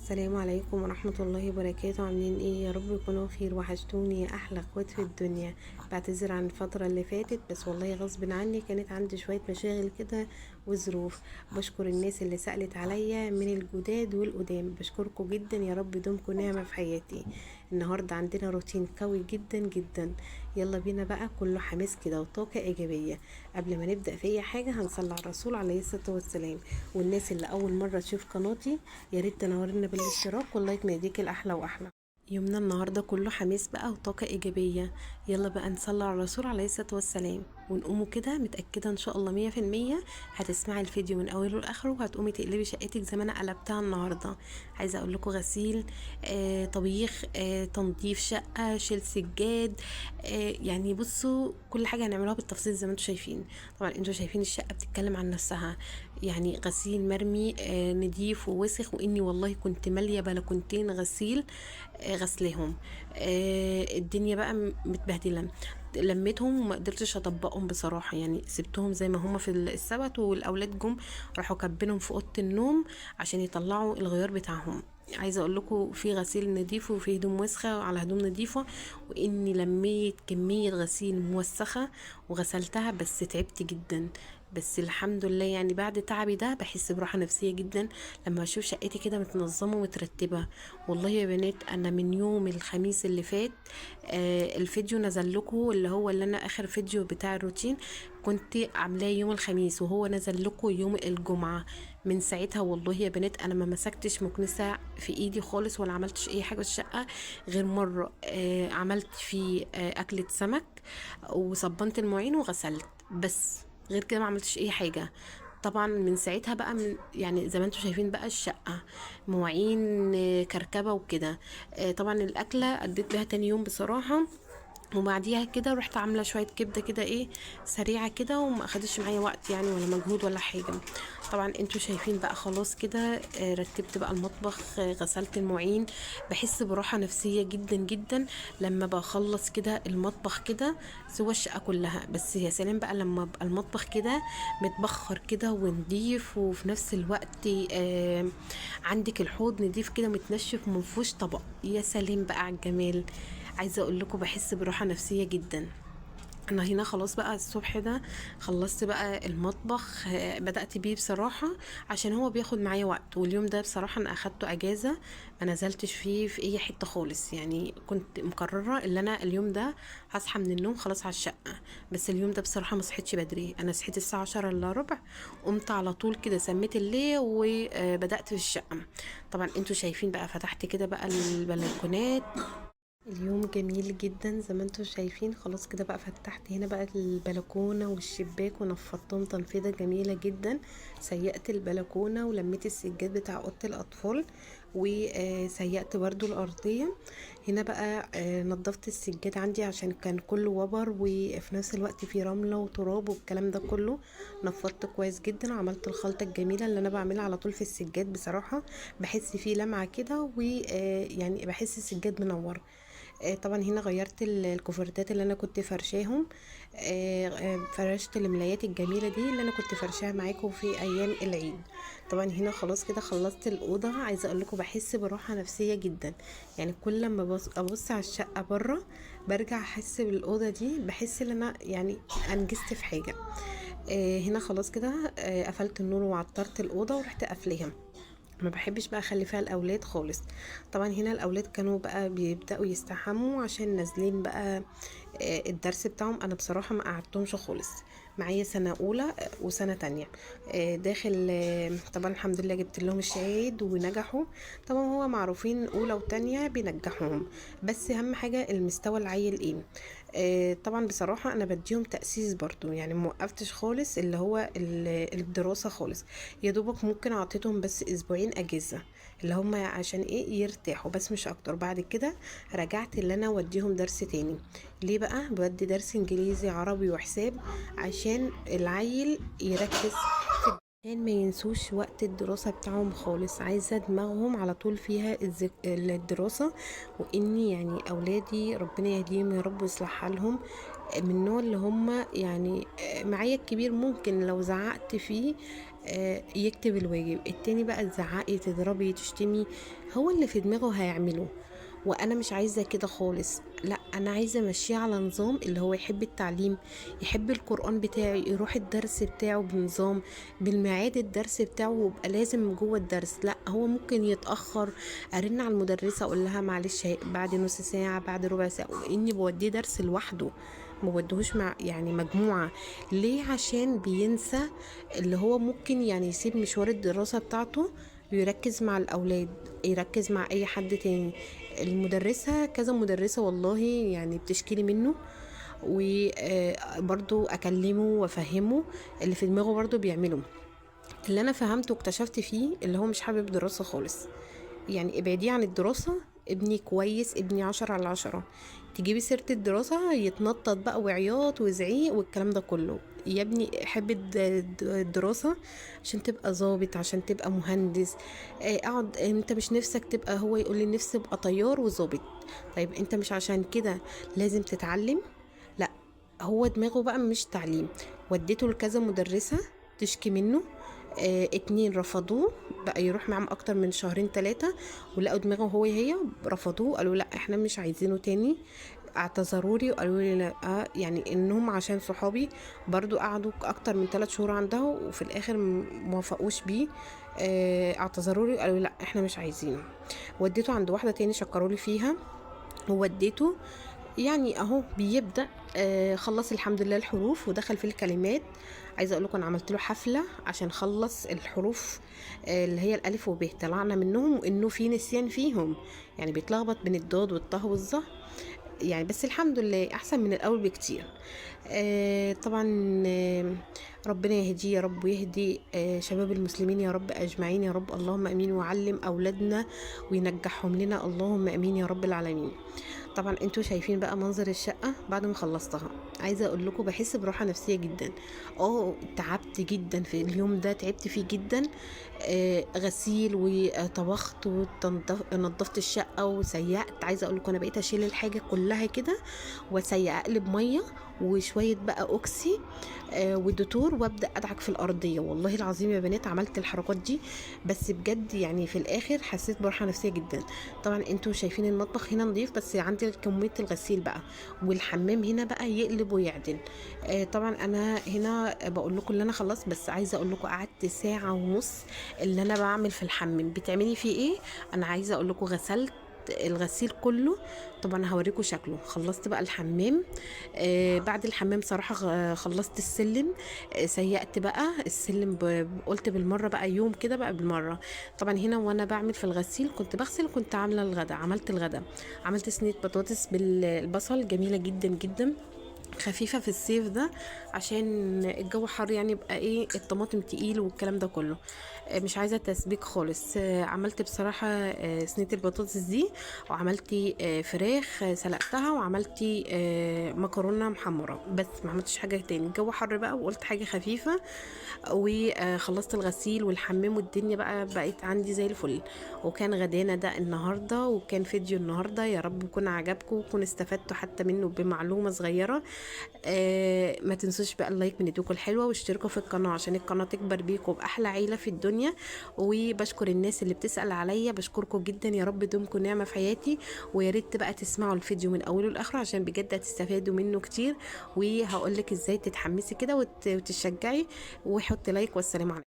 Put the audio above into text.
السلام عليكم ورحمة الله وبركاته. عاملين ايه؟ يا رب يكونوا بخير. وحشتوني يا احلى اخوات في الدنيا. بعتذر عن الفترة اللي فاتت، بس والله غصب عني كانت عندي شوية مشاغل كده وظروف. بشكر الناس اللي سألت عليا من الجداد والقدام، بشكركم جدا. يا رب دومكم نعمة في حياتي. النهاردة عندنا روتين قوي جدا جدا. يلا بينا بقى، كله حماس كده وطاقة ايجابية. قبل ما نبدأ في اي حاجة هنصلي على الرسول عليه الصلاة والسلام. والناس اللي اول مرة تشوف قناتي، يا ريت تنورنا بالاشتراك واللايك، ما يديك الاحلى واحلى. يومنا النهارده كله حماس بقى وطاقة إيجابية. يلا بقى نصلي على الرسول عليه الصلاة والسلام ونقوموا كده. متأكدة إن شاء الله 100% هتسمعي الفيديو من أوله لآخره، وهتقومي تقلبي شقتك زي ما أنا قلبتها النهاردة. عايزة أقول لكم غسيل، طبيخ، تنظيف شقة، شيل سجاد، يعني بصوا كل حاجة هنعملها بالتفصيل زي ما انتوا شايفين. طبعا انتوا شايفين الشقة بتتكلم عن نفسها. يعني غسيل مرمي نضيف ووسخ، وإني والله كنت مالية بلكونتين غسيل غسلهم. الدنيا بقى متبهدله. لميتهم وما قدرتش اطبقهم بصراحه، يعني سبتهم زي ما هما في السبت، والاولاد جم راحوا كبنهم في اوضه النوم عشان يطلعوا الغيار بتاعهم. عايزه اقول لكم في غسيل نضيف وفي هدوم وسخه على هدوم نضيفه، واني لميت كميه غسيل موسخه وغسلتها، بس تعبت جدا. بس الحمد لله، يعني بعد تعبي ده بحس براحه نفسيه جدا لما اشوف شقتي كده متنظمه ومترتبه. والله يا بنات، انا من يوم الخميس اللي فات الفيديو نزل لكم، اللي انا اخر فيديو بتاع الروتين كنت عاملاه يوم الخميس، وهو نزل لكم يوم الجمعة. من ساعتها والله يا بنات انا ما مسكتش مكنسة في ايدي خالص، ولا عملتش اي حاجة في الشقة غير مرة عملت فيه اكلة سمك وصبنت المواعين وغسلت بس. غير كده ما عملتش اي حاجة. طبعا من ساعتها بقى، من يعني زي ما انتم شايفين بقى الشقة مواعين كركبة وكده. طبعا الأكلة أديت بيها تاني يوم بصراحة. وبعديها كده رحت عامله شويه كبده كده، ايه، سريعه كده، وما اخدش معايا وقت يعني ولا مجهود ولا حاجه. طبعا انتوا شايفين بقى خلاص كده. رتبت بقى المطبخ، غسلت المواعين. بحس براحه نفسيه جدا جدا لما بخلص كده المطبخ كده، سوى الشقه كلها. بس يا سلام بقى لما بقى المطبخ كده متبخر كده ونضيف، وفي نفس الوقت عندك الحوض نضيف كده متنشف ومفهوش طبق. يا سلام بقى على الجمال. عايزه اقول لكم بحس براحه نفسيه جدا. انا هنا خلاص بقى الصبح ده خلصت بقى المطبخ، بدأت بيه بصراحة عشان هو بياخد معايا وقت. واليوم ده بصراحة انا اخدته اجازة، ما نزلتش فيه في اي حتة خالص. يعني كنت مقررة ان انا اليوم ده هصحى من النوم خلاص على الشقة. بس اليوم ده بصراحة ما صحيتش بدري، انا صحيت الساعة 10 الا ربع. قمت على طول كده سميت الليل وبدأت في الشقة. طبعا انتوا شايفين بقى فتحت كده بقى البلكونات. اليوم جميل جدا زي ما انتم شايفين. خلاص كده بقى فتحت هنا بقى البلكونة والشباك ونفضتهم تنفيذة جميلة جدا. سيقت البلكونة ولميت السجاد بتاع اوضة الاطفال، وسيقت برضو الارضية. هنا بقى نظفت السجاد عندي عشان كان كله وبر، وفي نفس الوقت في رملة وتراب والكلام ده كله. نفضت كويس جدا وعملت الخلطة الجميلة اللي انا بعملها على طول في السجاد بصراحة. بحس فيه لمعة كده، ويعني بحس السجاد منور. طبعا هنا غيرت الكوفرتات اللي انا كنت فرشاهم. فرشت الملايات الجميله دي اللي انا كنت فرشاها معاكم في ايام العيد. طبعا هنا خلاص كده خلصت الاوضه. عايزه اقول لكم بحس براحه نفسيه جدا. يعني كل لما ابص على الشقه بره برجع احس بالاوضه دي، بحس ان انا يعني انجزت في حاجه. هنا خلاص كده قفلت النور وعطرت الاوضه ورحت قافلاها. ما بحبش بقى اخلي فيها الاولاد خالص. طبعا هنا الاولاد كانوا بقى بيبداوا يستحموا عشان نازلين بقى الدرس بتاعهم. انا بصراحه ما قعدتهمش خالص. معايا سنه اولى وسنه تانية داخل. طبعا الحمد لله جبت لهم الشهايد ونجحوا. طبعا هو معروفين اولى وتانية بينجحوهم، بس اهم حاجه المستوى العيل ايه. طبعا بصراحة انا بديهم تأسيس برضو، يعني موقفتش خالص اللي هو الدراسة خالص. يا دوبك ممكن اعطيتهم بس اسبوعين اجازة، اللي هم عشان ايه يرتاحوا بس مش اكتر. بعد كده رجعت اللي انا اوديهم درس تاني. ليه بقى بودي درس انجليزي عربي وحساب؟ عشان العيل يركز، عشان ما ينسوش وقت الدراسة بتاعهم خالص. عايزة دماغهم على طول فيها الدراسة. واني يعني اولادي ربنا يهديهم يا رب ويصلح حالهم، من النوع اللي هم يعني معايا الكبير ممكن لو زعقت فيه يكتب الواجب. التاني بقى تزعقي تضربي تشتمي، هو اللي في دماغه هيعمله. وانا مش عايزه كده خالص، لا انا عايزه امشيه على نظام، اللي هو يحب التعليم، يحب القرآن بتاعي، يروح الدرس بتاعه بنظام، بالميعاد الدرس بتاعه، ويبقى لازم جوه الدرس. لا هو ممكن يتأخر، ارن على المدرسة اقول لها معلش بعد نص ساعة بعد ربع ساعة، واني بوديه درس لوحده، ما بودهوش مع يعني مجموعة. ليه؟ عشان بينسى، اللي هو ممكن يعني يسيب مشوار الدراسة بتاعته ويركز مع الأولاد، يركز مع أي حد تاني. المدرسة كذا مدرسة والله يعني بتشكيلي منه، وبرضو اكلمه وافهمه، اللي في دماغه برضو بيعمله. اللي انا فهمته واكتشفت فيه اللي هو مش حابب دراسة خالص. يعني ابعديه عن الدراسة، ابني كويس، ابني 10/10. تجيبي سيرة الدراسة يتنطط بقى وعياط وزعيق والكلام ده كله. يا ابني حب الدراسة عشان تبقى ضابط، عشان تبقى مهندس. اقعد، انت مش نفسك تبقى، هو يقول لي نفسي ابقى طيار وظابط. طيب انت مش عشان كده لازم تتعلم؟ لا، هو دماغه بقى مش تعليم. وديته لكذا مدرسة تشكي منه، 2 رفضوه، بقى يروح معاهم اكتر من شهرين 3، ولقوا دماغه هي رفضوه، قالوا لا احنا مش عايزينه تاني. اعتذروا لي وقالوا لي لا، يعني انهم عشان صحابي برضو قعدوا اكتر من 3 شهور عندها، وفي الاخر موافقوش بيه. اعتذروا لي وقالوا لا احنا مش عايزينه. وديته عند واحدة تاني شكروا لي فيها، ووديته يعني اهو بيبدأ. خلص الحمد لله الحروف ودخل في الكلمات. عايزه اقول لكم انا عملت له حفله عشان خلص الحروف، اللي هي الالف وب، طلعنا منهم وانه في نسيان فيهم، يعني بيتلخبط بين الضاد والطه والظه يعني. بس الحمد لله احسن من الاول بكتير. طبعا. ربنا يهديه يا رب، ويهدي شباب المسلمين يا رب اجمعين يا رب، اللهم امين. وعلم اولادنا وينجحهم لنا، اللهم امين يا رب العالمين. طبعا انتوا شايفين بقى منظر الشقة بعد ما خلصتها. عايزة اقول لكم بحس براحة نفسية جدا. تعبت جدا في اليوم ده، تعبت فيه جدا. غسيل وطبخت ونظفت الشقة وسيقت. عايزة اقول لكم انا بقيت اشيل الحاجة كلها كده واسيق، اقلب مية وشوية بقى اوكسي وديتور، وابدا ادعك في الارضيه. والله العظيم يا بنات عملت الحركات دي، بس بجد يعني في الاخر حسيت براحه نفسيه جدا. طبعا انتوا شايفين المطبخ هنا نظيف، بس عندي كميه الغسيل بقى، والحمام هنا بقى يقلب ويعدل. طبعا انا هنا بقول لكم اللي انا خلصت، بس عايزه اقول لكم قعدت ساعه ونص اللي انا بعمل في الحمام. بتعملي فيه ايه؟ انا عايزه اقول لكم غسلت الغسيل كله. طبعا هوريكم شكله. خلصت بقى الحمام. بعد الحمام صراحة خلصت السلم. سيقت بقى السلم، قلت بالمرة بقى يوم كده بقى بالمرة. طبعا هنا وانا بعمل في الغسيل كنت بغسل، كنت عاملة الغدا، عملت الغدا، عملت صينية بطاطس بالبصل جميلة جدا جدا، خفيفة في الصيف ده عشان الجو حر، يعني يبقى ايه الطماطم تقيل والكلام ده كله. مش عايزة تسبيك خالص. عملت بصراحة صينية البطاطس دي، وعملتي فراخ سلقتها، وعملتي مكرونة محمرة، بس ما عملتش حاجة تاني. الجو حر بقى وقلت حاجة خفيفة، وخلصت الغسيل والحمام والدنيا بقى بقت عندي زي الفل. وكان غدانا ده النهاردة، وكان فيديو النهاردة، يا رب يكون عجبكم وكون استفدتوا حتى منه بمعلومة صغيرة. ما تنسوش بقى اللايك من ايديكم الحلوه، واشتركوا في القناه عشان القناه تكبر بيكم باحلى عيله في الدنيا. وبشكر الناس اللي بتسال عليا، بشكركم جدا، يا رب دومكم نعمه في حياتي. ويا ريت بقى تسمعوا الفيديو من اوله لاخره عشان بجد هتستفادوا منه كتير. وهقول لك ازاي تتحمسي كده وتشجعي، وحطي لايك. والسلام عليكم.